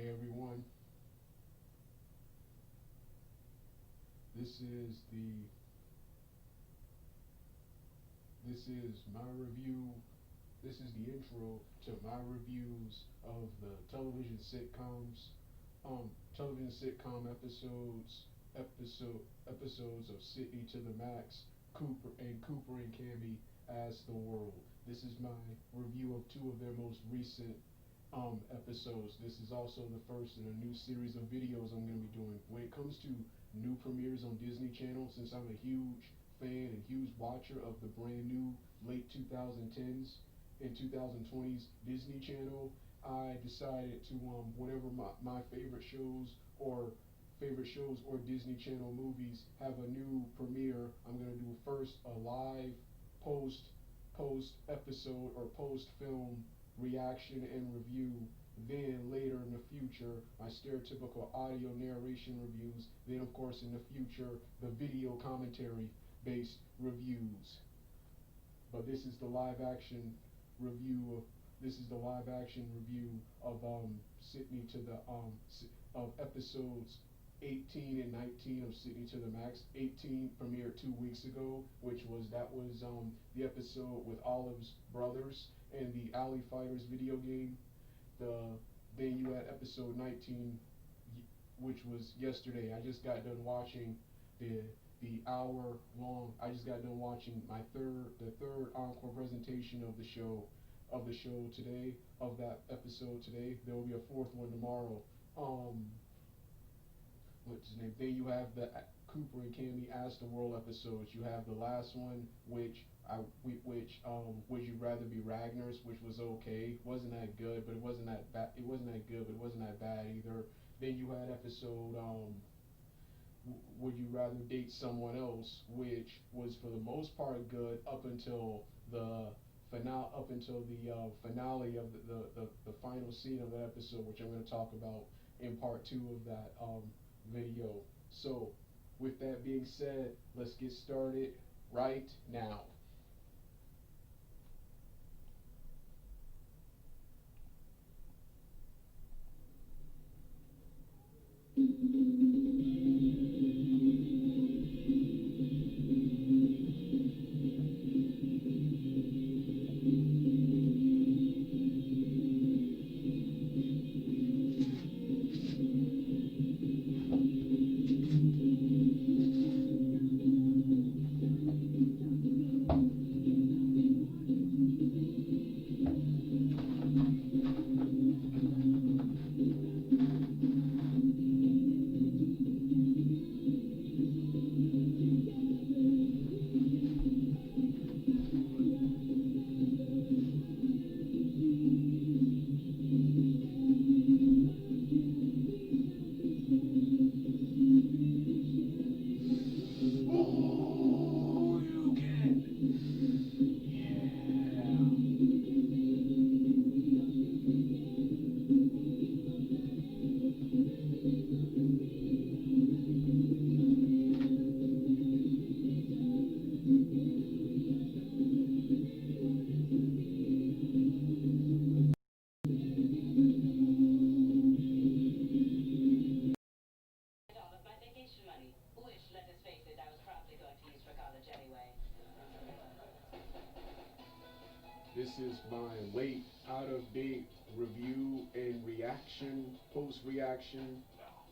Hey everyone, this is the this is my review. This is the intro to my reviews of the television sitcom episodes of Sydney to the Max, Cooper and Cammy as the World. This is my review of two of their most recent episodes. This is also the first in a new series of videos I'm going to be doing. When it comes to new premieres on Disney Channel, since I'm a huge fan and huge watcher of the brand new late 2010s and 2020s Disney Channel, I decided to whenever my favorite shows or Disney Channel movies have a new premiere, I'm gonna do first a live post post episode or post film reaction and review. Then later in the future, my stereotypical audio narration reviews. Then of course in the future, the video commentary based reviews. But this is the live action review of Sydney to the of episodes 18 and 19 of Sydney to the Max. 18 premiered 2 weeks ago, which was the episode with Olive's brothers and the Alley Fighters video game. The Then you had episode 19, which was yesterday. I just got done watching the hour long. I just got done watching the third encore presentation of the show today, of that episode today. There will be a fourth one tomorrow. What's his name? Then you have the Cooper and Cammy Ask the World episodes. You have the last one, Would You Rather Be Ragnar's, which was okay. Wasn't that good, but it wasn't that bad. It wasn't that good, but it wasn't that bad either. Then you had episode Would You Rather Date Someone Else, which was for the most part good up until the finale of the final scene of the episode, which I'm going to talk about in part two of that video. So, with that being said, let's get started right now. Oh, you can. Yeah. All of my vacation money, which, let us face it, I was probably going to use for college anyway. This is my late, out of date review and post reaction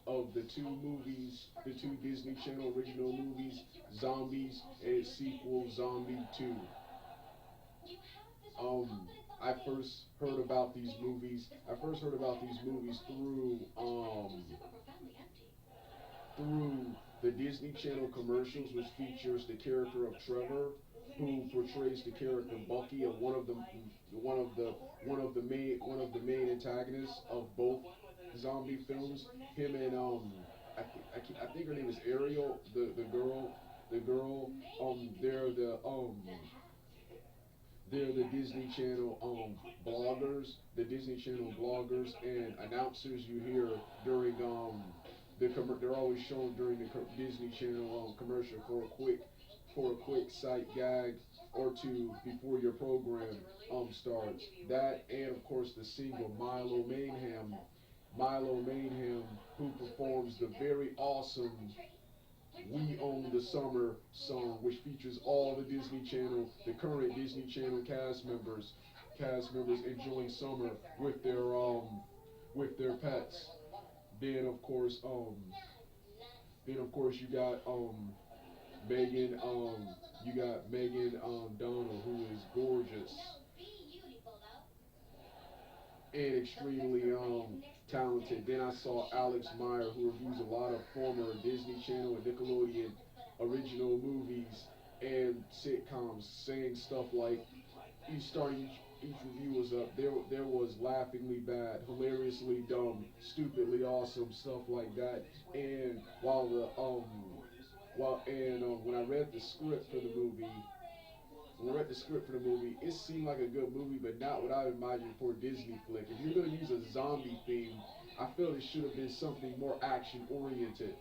of the two Disney Channel original movies, Zombies and sequel Zombie 2. Um, I first heard about these movies. I first heard about these movies through the Disney Channel commercials, which features the character of Trevor, who portrays the character Bucky, of one of the main antagonists of both zombie films. Him and I think her name is Ariel, the girl. They're the Disney Channel the Disney Channel bloggers and announcers you hear during they're always shown during the Disney Channel commercial for a quick sight gag or two before your program starts. That and of course the single Milo Manheim Milo Manheim, who performs the very awesome "We Own the Summer" song, which features all the Disney Channel, the current Disney Channel cast members enjoying summer with their pets. Then of course, you got Megan, Donnelly, who is gorgeous and extremely talented. Then I saw Alex Meyer, who reviews a lot of former Disney Channel and Nickelodeon original movies and sitcoms, saying stuff like each review was up. There was laughingly bad, hilariously dumb, stupidly awesome, stuff like that. And when I read the script for the movie, it seemed like a good movie, but not what I imagined for a Disney flick. If you're gonna use a zombie theme, I feel it should have been something more action oriented,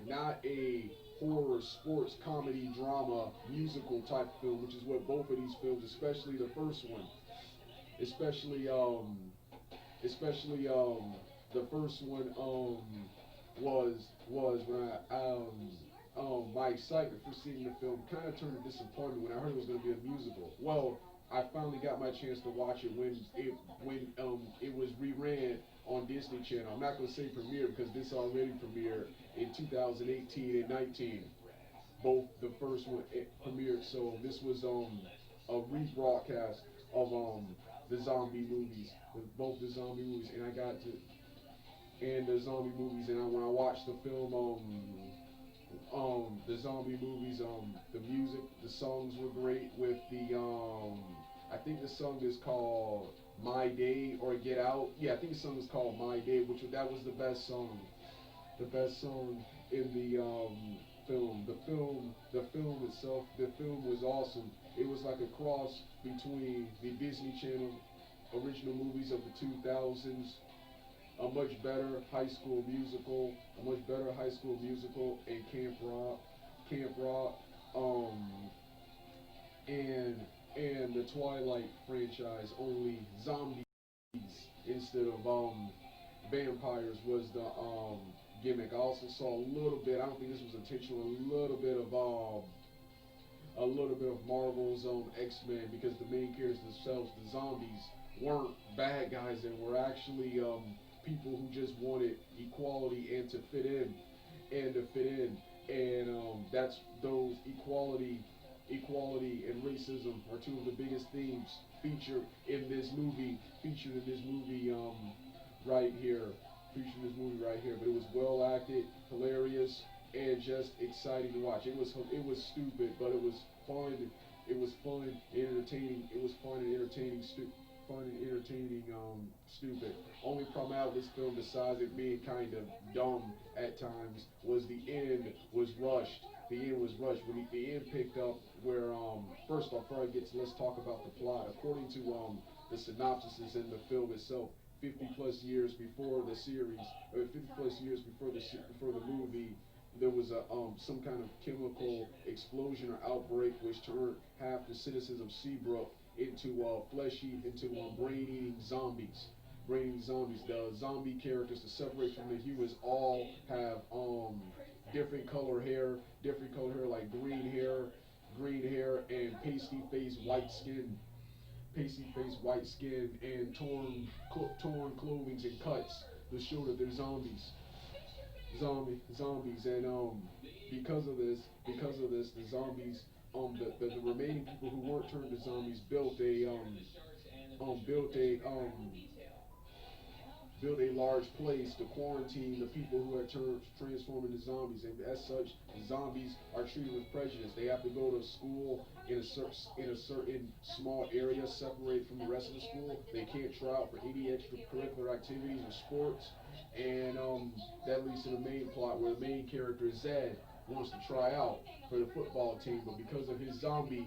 not a horror, sports, comedy, drama, musical type film, which is what both of these films, especially the first one, especially the first one was when my excitement for seeing the film kind of turned to disappointment when I heard it was going to be a musical. Well, I finally got my chance to watch it when it was reran on Disney Channel. I'm not going to say premiere because this already premiered in 2018 and 19. Both the first one premiered, so this was a rebroadcast of the zombie movies, both the zombie movies, and I got to and the zombie movies, and when I watched the film, the zombie movies, the music, the songs were great. With the I think the song is called "My Day" or "Get Out." Yeah, I think the song is called "My Day," which that was the best song in the film. The film was awesome. It was like a cross between the Disney Channel original movies of the 2000s, a much better high school musical, and Camp Rock, um, and the Twilight franchise. Only zombies instead of vampires was the gimmick. I also saw a little bit. I don't think this was intentional. A little bit of Marvel's X Men, because the main characters themselves, the zombies, weren't bad guys and were actually people who just wanted equality and to fit in, and that's those equality and racism are two of the biggest themes featured in this movie right here, But it was well acted, hilarious, and just exciting to watch. It was stupid, but it was fun. It was fun and entertaining. It was fun and entertaining. Stupid. Only problem out with this film, besides it being kind of dumb at times, was the end was rushed. When the end picked up where first off, before I get to, let's talk about the plot. According to the synopsis in the film itself, 50 plus years before the series, or 50 plus years before the movie, there was a some kind of chemical explosion or outbreak which turned half the citizens of Seabrook into brain-eating zombies. The zombie characters, to separate from the humans, all have different color hair, like green hair, and pasty face, white skin, and torn clothing and cuts to show that they're zombies, and the zombies, the remaining people who weren't turned to zombies built a large place to quarantine the people who had transformed into zombies, and as such, the zombies are treated with prejudice. They have to go to school in a certain small area, separated from the rest of the school. They can't try out for any extracurricular activities or sports, and that leads to the main plot where the main character Zed wants to try out for the football team, but because of his zombie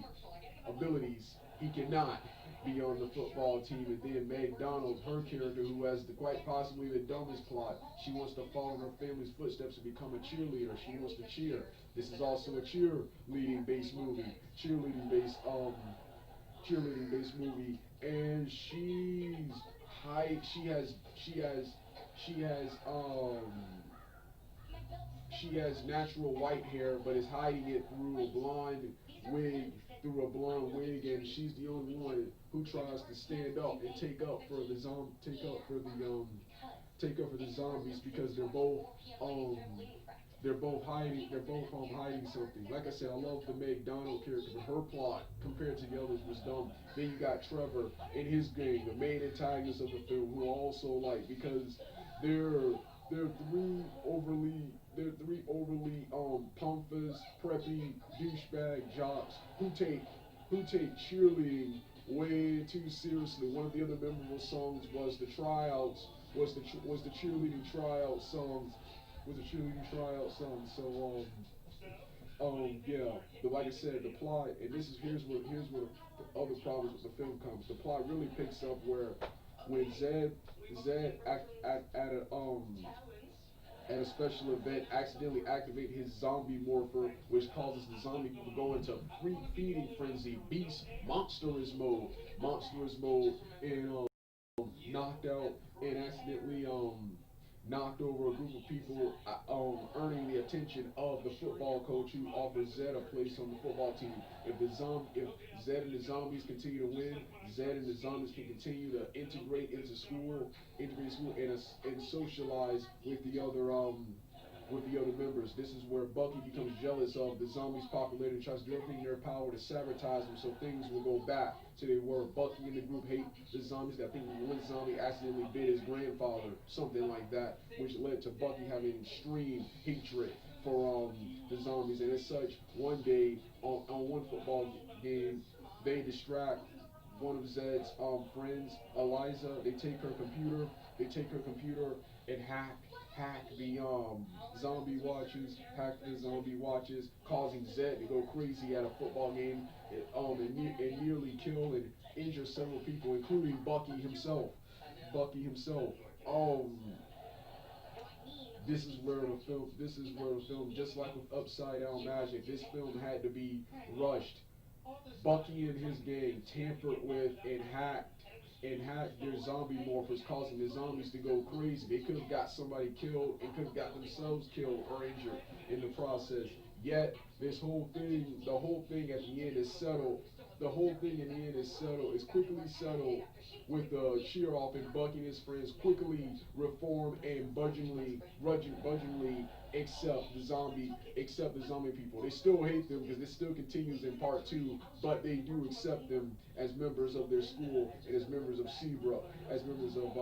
abilities, he cannot be on the football team. And then Meg Donald, her character, who has quite possibly the dumbest plot, she wants to follow in her family's footsteps and become a cheerleader. She wants to cheer. This is also a cheerleading based movie, and she's height. She has she has natural white hair, but is hiding it wig, through a blonde wig, and she's the only one who tries to stand up and take up for the zombies because um they're both hiding something. Like I said, I love the Meg Donald character, but her plot compared to the others was dumb. Then you got Trevor and his gang, the main antagonists of the film, who are also like because they're they're three overly pompous, preppy douchebag jocks who take cheerleading way too seriously. One of the other memorable songs was the tryouts was the cheerleading tryout songs was a cheerleading tryout song. So yeah, like I said, the plot, and here's where the other problems with the film comes. The plot really picks up where when Zed at a special event accidentally activate his zombie morpher, which causes the zombie to go into feeding frenzy, beast monstrous mode, and knocked out and accidentally knocked over a group of people, earning the attention of the football coach who offers Zed a place on the football team. If Zed and the zombies continue to win, Zed and the zombies can continue to integrate school and socialize with the other members. This is where Bucky becomes jealous of the zombies' popularity and tries to do everything in their power to sabotage them so things will go back to they were. Bucky and the group hate the zombies. I think one zombie accidentally bit his grandfather, something like that, which led to Bucky having extreme hatred for the zombies. And as such, one day on one football game, they distract one of Zed's friends, Eliza. They take her computer and hack the zombie watches, causing Zed to go crazy at a football game, and nearly kill and injure several people, including Bucky himself. Bucky himself. Um, this is where the film, just like with Upside Down Magic, this film had to be rushed. Bucky and his gang tampered with and hacked their zombie morphers, causing the zombies to go crazy. They could have got somebody killed and could have got themselves killed or injured in the process. Yet the whole thing at the end is settled. The whole thing in the end is quickly settled with the cheer off, and Bucky and his friends quickly reform and budgingly accept the zombie people. They still hate them because this still continues in part two, but they do accept them as members of their school and as members of Sebra, as members of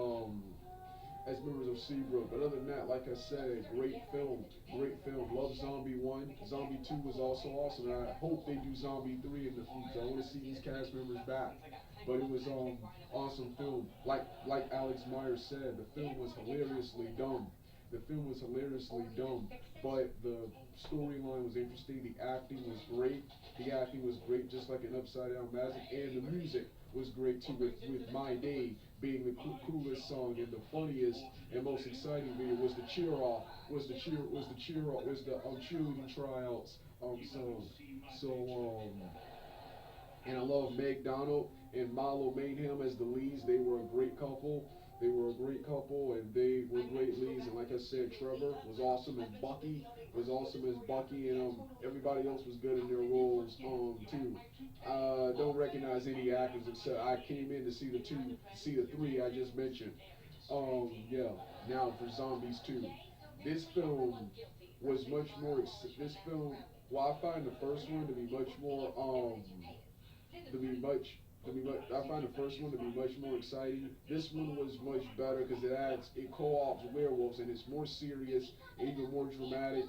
as members of Seabrook. But other than that, like I said, great film, great film. Love Zombie 1. Zombie 2 was also awesome, and I hope they do Zombie 3 in the future. I want to see these cast members back. But it was awesome film. Like Alex Myers said, the film was hilariously dumb. The film was hilariously dumb, but the storyline was interesting. The acting was great. The acting was great, just like in Upside Down Magic, and the music was great too. With My Day being the coolest song, and the funniest and most exciting video was the cheer off, was the cheerleading tryouts song. So and I love Meg Donald and Milo Manheim as the leads. They were a great couple. They were a great couple, and they were great leads. And like I said, Trevor was awesome as Bucky. And everybody else was good in their roles too. Don't recognize any actors except I came in to see the three I just mentioned. Yeah. Now for Zombies 2, this film was much more. This film, well, I find the first one to be much more to be much I find the first one to be much more exciting. This one was much better because it co-ops werewolves and it's more serious and even more dramatic.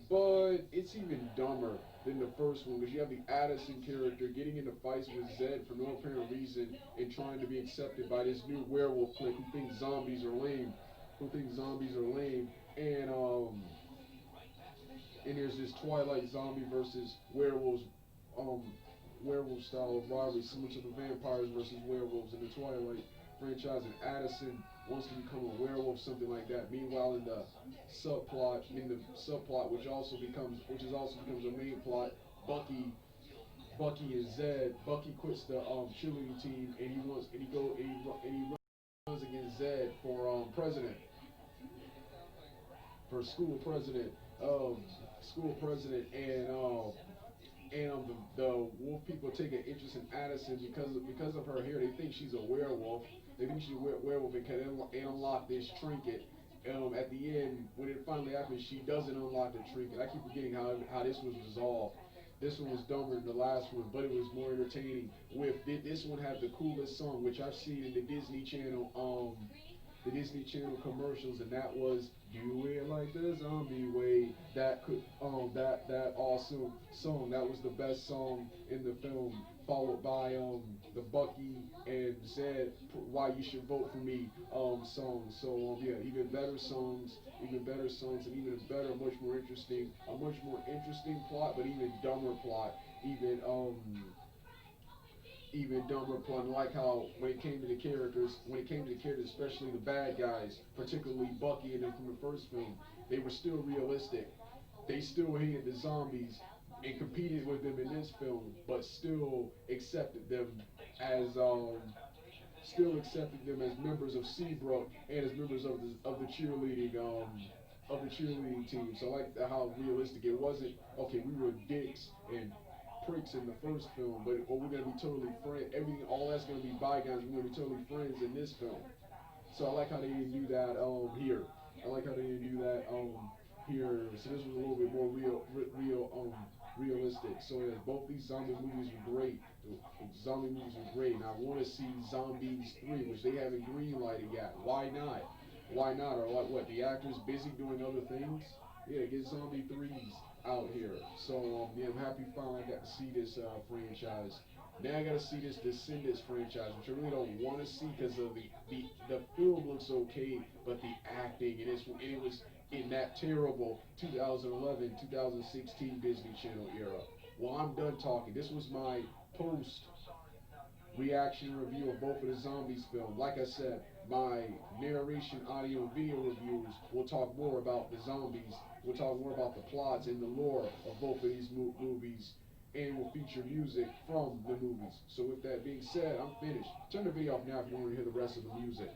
But it's even dumber than the first one because you have the Addison character getting into fights with Zed for no apparent reason and trying to be accepted by this new werewolf clique who thinks zombies are lame, and there's this Twilight zombie versus um, werewolf style of rivalry, similar to the vampires versus werewolves in the Twilight franchise. And Addison wants to become a werewolf, something like that. Meanwhile, in the subplot, which also becomes a main plot, Bucky Bucky and Zed. Bucky quits the cheerleading team and he wants and he go and he runs runs against Zed for president, for um, school president, and the wolf people take an interest in Addison because of her hair. They think she's a werewolf. They think she's a werewolf and can unlock this trinket. At the end, when it finally happens, she doesn't unlock the trinket. I keep forgetting how this was resolved. This one was dumber than the last one, but it was more entertaining. This one had the coolest song, which I've seen in the Disney Channel commercials, and that was "Do It Like the Zombie Way." That awesome song. That was the best song in the film, followed by the Bucky and Zed "Why You Should Vote for Me" song. So yeah, even better songs, and even better, a much more interesting plot, but even dumber plot, even even dumber plot. Like how when it came to the characters, especially the bad guys, particularly Bucky and them from the first film, they were still realistic. They still hated the zombies and competed with them in this film, but as accepted them as members of Seabrook and as members of the cheerleading team. So I like how realistic it wasn't. Okay, we were dicks and pricks in the first film, but we're gonna be totally friends. Everything, all that's gonna be bygones. We're gonna be totally friends in this film. So I like how they didn't do that here. I like how they didn't do that here. So this was a little bit more realistic. So yeah, both these zombie movies were great. Zombie movies were great, and I want to see Zombies 3, which they haven't greenlighted yet. Why not? Why not? Or what? The actors busy doing other things? Yeah, get Zombie 3s out here. So yeah, I'm happy finally I got to see this franchise. Now I got to see this Descendants franchise, which I really don't want to see because of the film looks okay, but the acting it was in that terrible 2011 2016 Disney Channel era. Well, I'm done talking. This was my post reaction review of both of the Zombies film. Like I said, my narration, audio, and video reviews will talk more about the zombies. We'll talk more about the plots and the lore of both of these movies, and will feature music from the movies. So with that being said, I'm finished. Turn the video off now if you want to hear the rest of the music.